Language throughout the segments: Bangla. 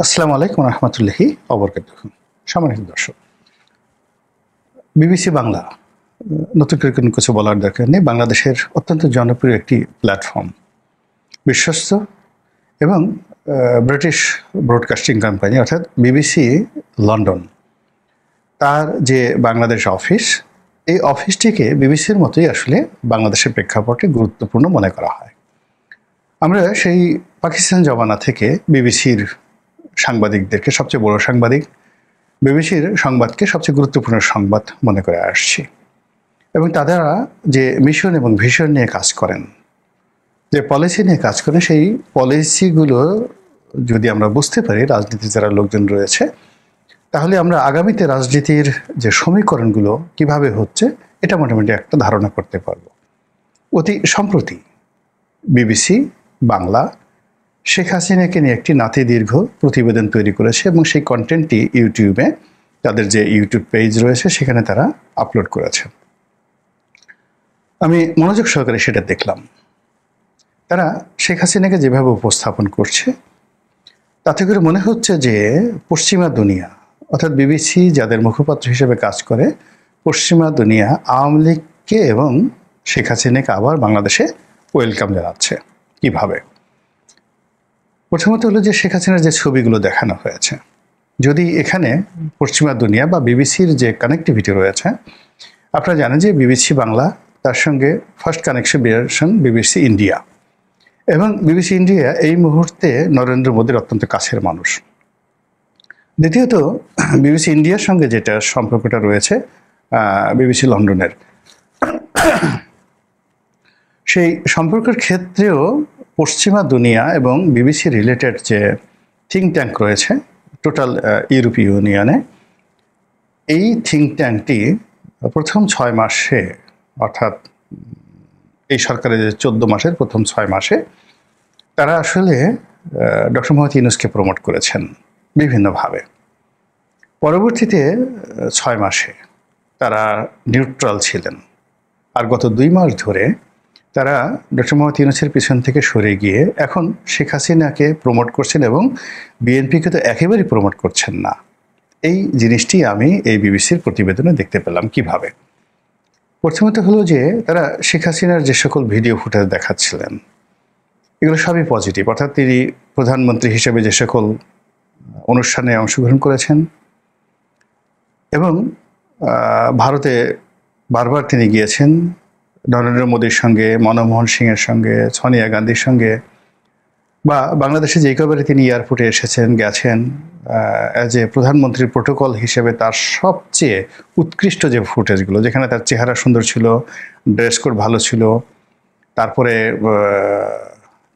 আসসালামু আলাইকুম রহমতুল্লাহি অবরকাতুহ। সম্মানিত দর্শক, বিবিসি বাংলা নতুন করে কোনো কিছু বলার দরকার নেই। বাংলাদেশের অত্যন্ত জনপ্রিয় একটি প্ল্যাটফর্ম, বিশ্বস্ত এবং ব্রিটিশ ব্রডকাস্টিং কোম্পানি অর্থাৎ বিবিসি লন্ডন, তার যে বাংলাদেশ অফিস, এই অফিসটিকে বিবিসির মতোই আসলে বাংলাদেশের প্রেক্ষাপটে গুরুত্বপূর্ণ মনে করা হয়। আমরা সেই পাকিস্তান জমানা থেকে বিবিসির সাংবাদিকদেরকে সবচেয়ে বড় সাংবাদিক, বিবিসির সংবাদকে সবচেয়ে গুরুত্বপূর্ণ সংবাদ মনে করে আসছি। এবং তারা যে মিশন এবং ভিশন নিয়ে কাজ করেন, যে পলিসি নিয়ে কাজ করেন, সেই পলিসিগুলো যদি আমরা বুঝতে পারি, রাজনীতির যারা লোকজন রয়েছে, তাহলে আমরা আগামীতে রাজনীতির যে সমীকরণগুলো কিভাবে হচ্ছে এটা মোটামুটি একটা ধারণা করতে পারবো। অতি সম্প্রতি বিবিসি বাংলা শেখ হাসিনাকে নিয়ে একটি নাতি দীর্ঘ প্রতিবেদন তৈরি করেছে এবং সেই কন্টেন্টটি ইউটিউবে, তাদের যে ইউটিউব পেজ রয়েছে সেখানে তারা আপলোড করেছে। আমি মনোযোগ সহকারে সেটা দেখলাম। তারা শেখ হাসিনাকে যেভাবে উপস্থাপন করছে, তাতে করে মনে হচ্ছে যে পশ্চিমা দুনিয়া অর্থাৎ বিবিসি যাদের মুখপাত্র হিসেবে কাজ করে, পশ্চিমা দুনিয়া আওয়ামী লীগকে এবং শেখ হাসিনাকে আবার বাংলাদেশে ওয়েলকাম জানাচ্ছে। কিভাবে? প্রথমত হলো যে শেখ হাসিনার যে ছবিগুলো দেখানো হয়েছে, যদি এখানে পশ্চিমা দুনিয়া বা বিবিসির যে কানেক্টিভিটি রয়েছে, আপনারা জানেন যে বিবিসি বাংলা, তার সঙ্গে ফার্স্ট কানেকশন বিবিসি ইন্ডিয়া, এবং বিবিসি ইন্ডিয়া এই মুহূর্তে নরেন্দ্র মোদীর অত্যন্ত কাছের মানুষ। দ্বিতীয়ত বিবিসি ইন্ডিয়ার সঙ্গে যেটা সম্পর্কটা রয়েছে বিবিসি লন্ডনের, সেই সম্পর্কের ক্ষেত্রেও পশ্চিমা দুনিয়া এবং বিবিসি রিলেটেড যে থিঙ্ক ট্যাঙ্ক রয়েছে টোটাল ইউরোপীয় ইউনিয়নে, এই থিঙ্ক ট্যাঙ্কটি প্রথম 6 মাসে, অর্থাৎ এই সরকারের যে 14 মাসের প্রথম 6 মাসে, তারা আসলে ডক্টর মোহাম্মদ ইউনূসকে প্রমোট করেছেন বিভিন্নভাবে। পরবর্তীতে 6 মাসে তারা নিউট্রাল ছিলেন, আর গত 2 মাস ধরে তারা ডক্টর মোহাম্মদ ইউনূসের পিছন থেকে সরে গিয়ে এখন শেখ হাসিনাকে প্রমোট করছেন এবং বিএনপিকে তো একেবারেই প্রমোট করছেন না। এই জিনিসটি আমি এই বিবিসির প্রতিবেদনে দেখতে পেলাম। কিভাবে? প্রথমত হলো যে তারা শেখ হাসিনার যে সকল ভিডিও ফুটেজ দেখাচ্ছিলেন, এগুলো সবই পজিটিভ, অর্থাৎ তিনি প্রধানমন্ত্রী হিসেবে যে সকল অনুষ্ঠানে অংশগ্রহণ করেছেন এবং ভারতে বারবার তিনি গিয়েছেন নরেন্দ্র মোদীর সঙ্গে, মনমোহন সিংয়ের সঙ্গে, সোনিয়া গান্ধীর সঙ্গে, বা বাংলাদেশে যে কবারে তিনি এয়ারপোর্টে এসেছেন গেছেন অ্যাজ এ প্রধানমন্ত্রীর প্রোটোকল হিসেবে, তার সবচেয়ে উৎকৃষ্ট যে ফুটেজগুলো, যেখানে তার চেহারা সুন্দর ছিল, ড্রেস কোড ভালো ছিল, তারপরে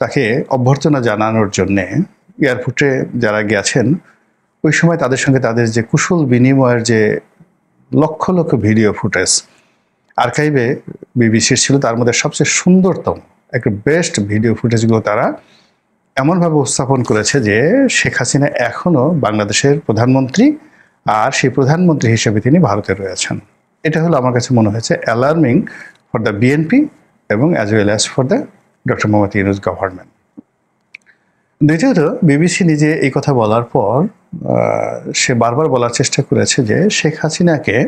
তাকে অভ্যর্থনা জানানোর জন্যে এয়ারপোর্টে যারা গেছেন ওই সময় তাদের সঙ্গে তাদের যে কুশল বিনিময়ের যে লক্ষ লক্ষ ভিডিও ফুটেজ আর্কাইভে বিবিসির ছিল, তার মধ্যে সবচেয়ে সুন্দরতম একটা বেস্ট ভিডিও ফুটেজগুলো তারা এমনভাবে উপস্থাপন করেছে যে শেখ হাসিনা এখনও বাংলাদেশের প্রধানমন্ত্রী, আর সেই প্রধানমন্ত্রী হিসেবে তিনি ভারতে রয়েছেন। এটা হলো আমার কাছে মনে হয়েছে অ্যালার্মিং ফর দ্য বিএনপি এবং as well as for the doctor Mohammad Yunus government. দ্বিতীয়ত বিবিসি নিজে এই কথা বলার পর সে বারবার বলার চেষ্টা করেছে যে শেখ হাসিনাকে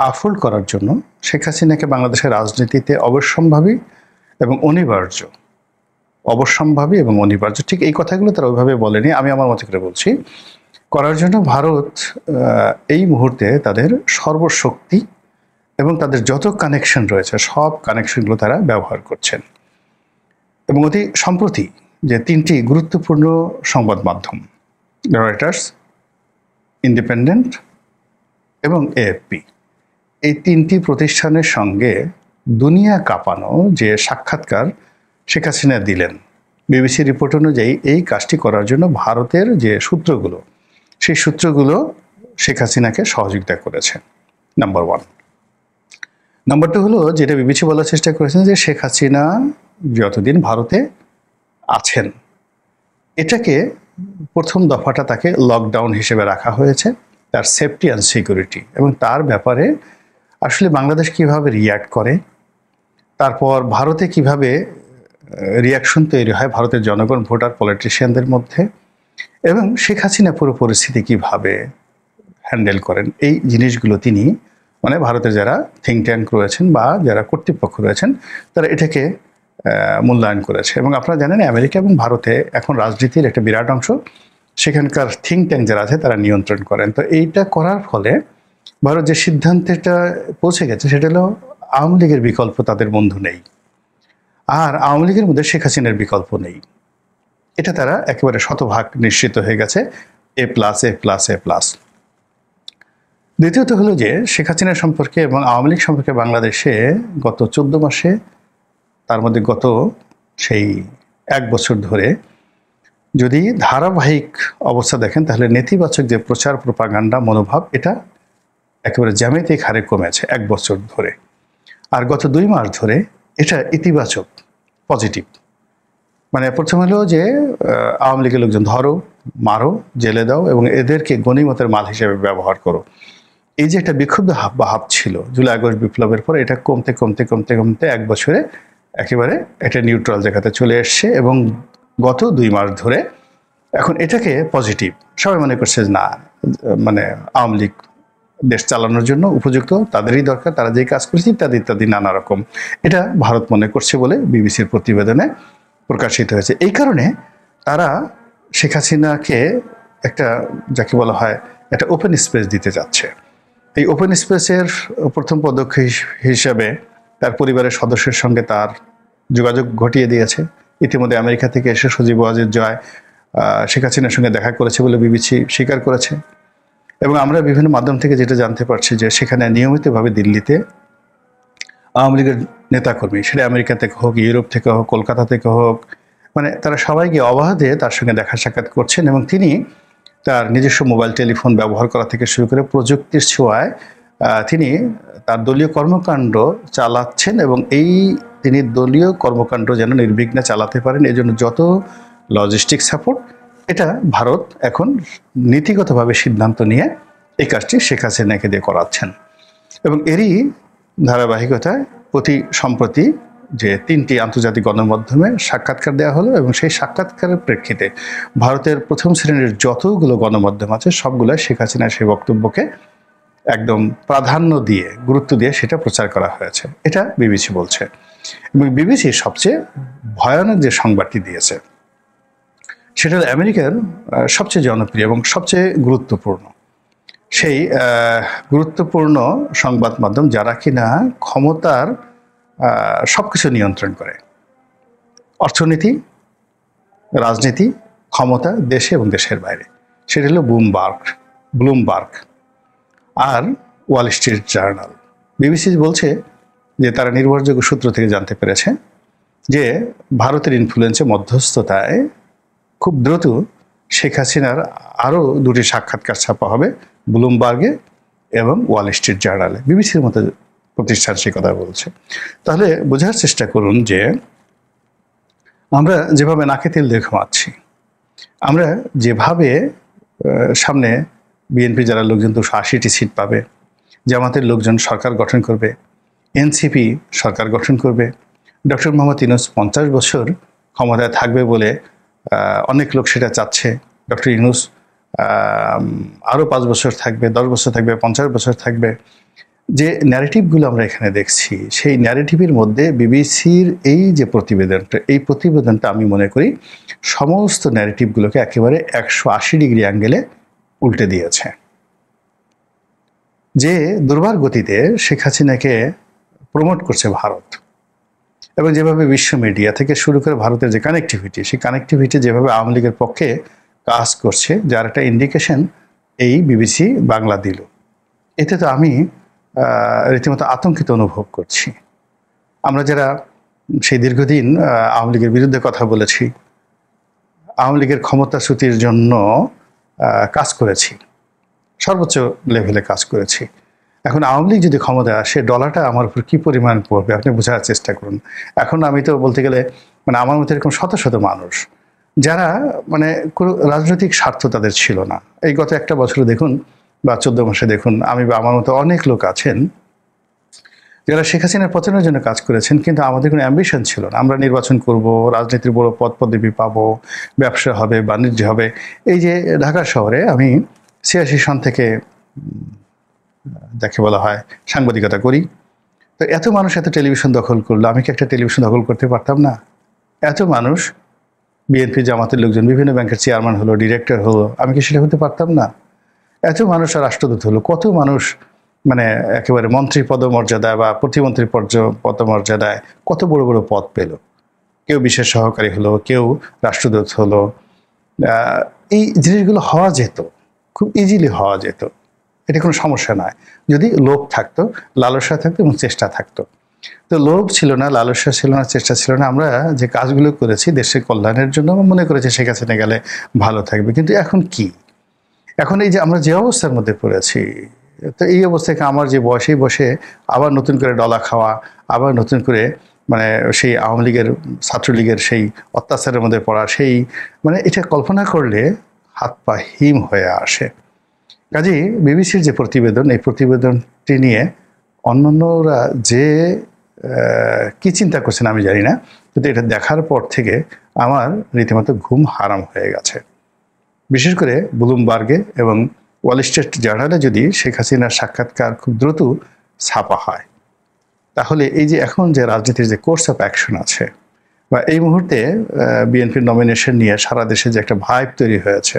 আফোল্ড করার জন্য, শেখ হাসিনাকে বাংলাদেশের রাজনীতিতে অবশ্যম্ভাবী এবং অনিবার্য, অবশ্যম্ভাবী এবং অনিবার্য, ঠিক এই কথাগুলো তারা ওইভাবে বলেনি, আমি আমার মতো করে বলছি, করার জন্য ভারত এই মুহূর্তে তাদের সর্বশক্তি এবং তাদের যত কানেকশন রয়েছে সব কানেকশনগুলো তারা ব্যবহার করছেন। এবং অতি সম্প্রতি যে 3টি গুরুত্বপূর্ণ সংবাদ মাধ্যম, রয়টার্স, ইন্ডিপেন্ডেন্ট এবং এএফপি, এই 3টি প্রতিষ্ঠানের সঙ্গে দুনিয়া কাঁপানো যে সাক্ষাৎকার শেখ হাসিনা দিলেন, বিবিসি রিপোর্ট অনুযায়ী এই কাজটি করার জন্য ভারতের যে সূত্রগুলো, সেই সূত্রগুলো শেখ হাসিনাকে সহযোগিতা করেছে। নাম্বার 1। নাম্বার 2 হলো যেটা বিবিসি বলার চেষ্টা করেছেন যে শেখ হাসিনা যতদিন ভারতে আছেন, এটাকে প্রথম দফাটা তাকে লকডাউন হিসেবে রাখা হয়েছে, তার সেফটি অ্যান্ড সিকিউরিটি, এবং তার ব্যাপারে আসলে বাংলাদেশ কিভাবে রিয়্যাক্ট করে, তারপর ভারতে কিভাবে রিয়াকশন তৈরি হয় ভারতের জনগণ, ভোটার, পলিটিশিয়ানদের মধ্যে, এবং শেখ হাসিনা পুরো পরিস্থিতি কিভাবে হ্যান্ডেল করেন, এই জিনিসগুলো তিনি মানে ভারতের যারা থিঙ্ক ট্যাঙ্ক রয়েছেন বা যারা কর্তৃপক্ষ রয়েছেন তারা এটাকে মূল্যায়ন করেছে। এবং আপনারা জানেন আমেরিকা এবং ভারতে এখন রাজনীতির একটা বিরাট অংশ সেখানকার থিঙ্ক ট্যাঙ্ক যারা আছে তারা নিয়ন্ত্রণ করেন। তো এইটা করার ফলে ভারত যে সিদ্ধান্তটা পৌঁছে গেছে সেটা হলো আওয়ামী লীগের বিকল্প তাদের বন্ধু নেই, আর আওয়ামী লীগের মধ্যে শেখ হাসিনার বিকল্প নেই। এটা তারা একেবারে শতভাগ নিশ্চিত হয়ে গেছে, A+, A+, A+। দ্বিতীয়ত হলো যে শেখ হাসিনা সম্পর্কে এবং আওয়ামী লীগ সম্পর্কে বাংলাদেশে গত 14 মাসে, তার মধ্যে গত সেই 1 বছর ধরে যদি ধারাবাহিক অবস্থা দেখেন তাহলে নেতিবাচক যে প্রচার প্রপাগান্ডা মনোভাব এটা একেবারে জ্যামিতিক হারে কমেছে 1 বছর ধরে। আর গত 2 মাস ধরে এটা ইতিবাচক, পজিটিভ। মানে প্রথম হলো যে আওয়ামী লীগের লোকজন ধরো, মারো, জেলে দাও এবং এদেরকে গণিমতের মাল হিসেবে ব্যবহার করো। এই যে একটা বিক্ষুব্ধ ভাব ছিল জুলাই আগস্ট বিপ্লবের পর, এটা কমতে কমতে কমতে কমতে 1 বছরে একেবারে একটা নিউট্রাল জায়গাতে চলে এসছে। এবং গত 2 মাস ধরে এখন এটাকে পজিটিভ সবাই মনে করছে, না মানে আওয়ামী লীগ দেশ চালানোর জন্য উপযুক্ত, তাদেরই দরকার, তারা যেই কাজ করেছে ইত্যাদি ইত্যাদি নানা রকম এটা ভারত মনে করছে বলে বিবিসির প্রতিবেদনে প্রকাশিত হয়েছে। এই কারণে তারা শেখ হাসিনাকে একটা যাকে বলা হয় একটা ওপেন স্পেস দিতে যাচ্ছে। এই ওপেন স্পেসের প্রথম পদক্ষেপ হিসাবে তার পরিবারের সদস্যের সঙ্গে তার যোগাযোগ ঘটিয়ে দিয়েছে। ইতিমধ্যে আমেরিকা থেকে এসে সজীব ওয়াজেদ জয় শেখ হাসিনার সঙ্গে দেখা করেছে বলে বিবিসি স্বীকার করেছে। এবং আমরা বিভিন্ন মাধ্যম থেকে যেটা জানতে পারছি যে সেখানে নিয়মিতভাবে দিল্লিতে আওয়ামী লীগের নেতাকর্মী, সেটা আমেরিকা থেকে হোক, ইউরোপ থেকে হোক, কলকাতা থেকে হোক, মানে তারা সবাইকে অবাধে তার সঙ্গে দেখা সাক্ষাৎ করছেন। এবং তিনি তার নিজস্ব মোবাইল টেলিফোন ব্যবহার করা থেকে শুরু করে প্রযুক্তির ছোঁয়ায় তিনি তার দলীয় কর্মকাণ্ড চালাচ্ছেন এবং এই তিনি দলীয় কর্মকাণ্ড যেন নির্বিঘ্নে চালাতে পারেন এজন্য যত লজিস্টিক সাপোর্ট এটা ভারত এখন নীতিগতভাবে সিদ্ধান্ত নিয়ে এই কাজটি শেখ হাসিনাকে দিয়ে করাচ্ছেন। এবং এরই ধারাবাহিকতায় সম্প্রতি যে 3টি আন্তর্জাতিক গণমাধ্যমে সাক্ষাৎকার দেওয়া হলো এবং সেই সাক্ষাৎকারের প্রেক্ষিতে ভারতের প্রথম শ্রেণীর যতগুলো গণমাধ্যম আছে সবগুলো শেখ হাসিনার সেই বক্তব্যকে একদম প্রাধান্য দিয়ে, গুরুত্ব দিয়ে সেটা প্রচার করা হয়েছে, এটা বিবিসি বলছে। এবং বিবিসি সবচেয়ে ভয়ানক যে সংবাদটি দিয়েছে সেটা হলো আমেরিকার সবচেয়ে জনপ্রিয় এবং সবচেয়ে গুরুত্বপূর্ণ সেই গুরুত্বপূর্ণ সংবাদ মাধ্যম যারা কিনা ক্ষমতার সবকিছু নিয়ন্ত্রণ করে, অর্থনীতি, রাজনীতি, ক্ষমতা দেশে এবং দেশের বাইরে, সেটা হলো ব্লুমবার্গ আর ওয়াল স্ট্রিট জার্নাল। বিবিসি বলছে যে তারা নির্ভরযোগ্য সূত্র থেকে জানতে পেরেছে যে ভারতের ইনফ্লুয়েন্সে মধ্যস্থতায় খুব দ্রুত শেখ হাসিনার আরও 2টি সাক্ষাৎকার ছাপা হবে ব্লুমবার্গে এবং ওয়াল স্ট্রিট জার্নালে। বিবিসির মতো প্রতিষ্ঠান সে কথা বলছে। তাহলে বোঝার চেষ্টা করুন যে আমরা যেভাবে নাকে তেল দিয়ে ঘুমাচ্ছি, আমরা যেভাবে সামনে বিএনপি যারা লোকজন 280টি সিট পাবে, জামাতের লোকজন সরকার গঠন করবে, এনসিপি সরকার গঠন করবে, ডক্টর মোহাম্মদ ইউনূস 50 বছর ক্ষমতায় থাকবে বলে অনেক লোক সেটা চাচ্ছে, ডক্টর ইউনূস আরও 5 বছর থাকবে, 10 বছর থাকবে, 50 বছর থাকবে। যে ন্যারেটিভগুলো আমরা এখানে দেখছি সেই ন্যারেটিভের মধ্যে বিবিসির এই যে প্রতিবেদনটা আমি মনে করি সমস্ত ন্যারেটিভগুলোকে একেবারে 180 ডিগ্রি অ্যাঙ্গেলে উল্টে দিয়েছে। যে দুর্বার গতিতে শেখ হাসিনাকে প্রমোট করছে ভারত এবং যেভাবে বিশ্ব মিডিয়া থেকে শুরু করে ভারতের যে কানেক্টিভিটি, সেই কানেক্টিভিটি যেভাবে আওয়ামী লীগের পক্ষে কাজ করছে যার একটা ইন্ডিকেশন এই বিবিসি বাংলা দিল, এতে তো আমি রীতিমতো আতঙ্কিত অনুভব করছি। আমরা যারা সেই দীর্ঘদিন আওয়ামী লীগের বিরুদ্ধে কথা বলেছি, আওয়ামী লীগের ক্ষমতাচ্যুতির জন্য কাজ করেছি, সর্বোচ্চ লেভেলে কাজ করেছি, এখন আওয়ামী লীগ যদি ক্ষমতায় আসে ডলারটা আমার উপর কী পরিমাণ পড়বে আপনি বোঝার চেষ্টা করুন। এখন আমি তো বলতে গেলে মানে আমার মতো এরকম শত শত মানুষ যারা মানে কোনো রাজনৈতিক স্বার্থ তাদের ছিল না, এই গত 1 বছরে দেখুন বা 14 মাসে দেখুন, আমি বা আমার মতো অনেক লোক আছেন যারা শেখ হাসিনার পতনের জন্য কাজ করেছেন, কিন্তু আমাদের কোনো অ্যাম্বিশন ছিল না আমরা নির্বাচন করব, রাজনীতির বড় পদ পদবি পাবো, ব্যবসা হবে, বাণিজ্য হবে। এই যে ঢাকা শহরে আমি ৮৬ সন থেকে যাকে বলা হয় সাংবাদিকতা করি, তো এত মানুষ এত টেলিভিশন দখল করলো, আমি কি একটা টেলিভিশন দখল করতে পারতাম না? এত মানুষ, বিএনপি জামাতের লোকজন বিভিন্ন ব্যাংকের চেয়ারম্যান হলো, ডিরেক্টর হলো, আমি কি সেটা হতে পারতাম না? এত মানুষ রাষ্ট্রদূত হলো, কত মানুষ মানে একেবারে মন্ত্রী পদমর্যাদায় বা প্রতিমন্ত্রী পদমর্যাদায় কত বড় বড় পদ পেল, কেউ বিশেষ সহকারী হলো, কেউ রাষ্ট্রদূত হলো। এই জিনিসগুলো হওয়া যেত, খুব ইজিলি হওয়া যেত, এটা কোনো সমস্যা নয় যদি লোভ থাকতো, লালসা থাকতো এবং চেষ্টা থাকতো। তো লোভ ছিল না, লালসা ছিল না, চেষ্টা ছিল না। আমরা যে কাজগুলো করেছি দেশের কল্যাণের জন্য, মনে করেছি শেখ হাসিনা গেলে ভালো থাকবে। কিন্তু এখন কি, এখন এই যে আমরা যে অবস্থার মধ্যে পড়েছি, তো এই অবস্থায় আমার যে বয়সেই বসে আবার নতুন করে ডলা খাওয়া, আবার নতুন করে মানে সেই আওয়ামী লীগের ছাত্রলীগের সেই অত্যাচারের মধ্যে পড়া, সেই মানে এটা কল্পনা করলে হাত পা হিম হয়ে আসে। কাজেই বিবিসির যে প্রতিবেদন, এই প্রতিবেদনটি নিয়ে অন্যান্যরা যে কি চিন্তা করছেন আমি জানি না, কিন্তু এটা দেখার পর থেকে আমার রীতিমতো ঘুম হারাম হয়ে গেছে। বিশেষ করে ব্লুমবার্গে এবং ওয়াল স্ট্রিট জার্নালে যদি শেখ হাসিনার সাক্ষাৎকার খুব দ্রুত ছাপা হয়, তাহলে এই যে এখন যে রাজনীতির যে কোর্স অফ অ্যাকশন আছে, বা এই মুহূর্তে বিএনপির নমিনেশন নিয়ে সারা দেশে যে একটা ভাইব তৈরি হয়েছে,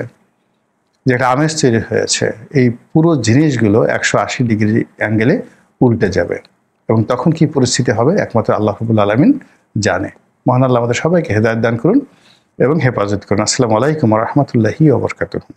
যে একটা আমেজ তৈরি হয়েছে, এই পুরো জিনিসগুলো 180 ডিগ্রি অ্যাঙ্গেলে উল্টে যাবে। এবং তখন কি পরিস্থিতি হবে একমাত্র আল্লাহ রাব্বুল আলামিন জানে। মহান আল্লাহ আমাদের সবাইকে হেদায়েত দান করুন এবং হেফাজত করুন। আসসালামু আলাইকুম ওয়া রাহমাতুল্লাহি ওয়া বারাকাতুহু।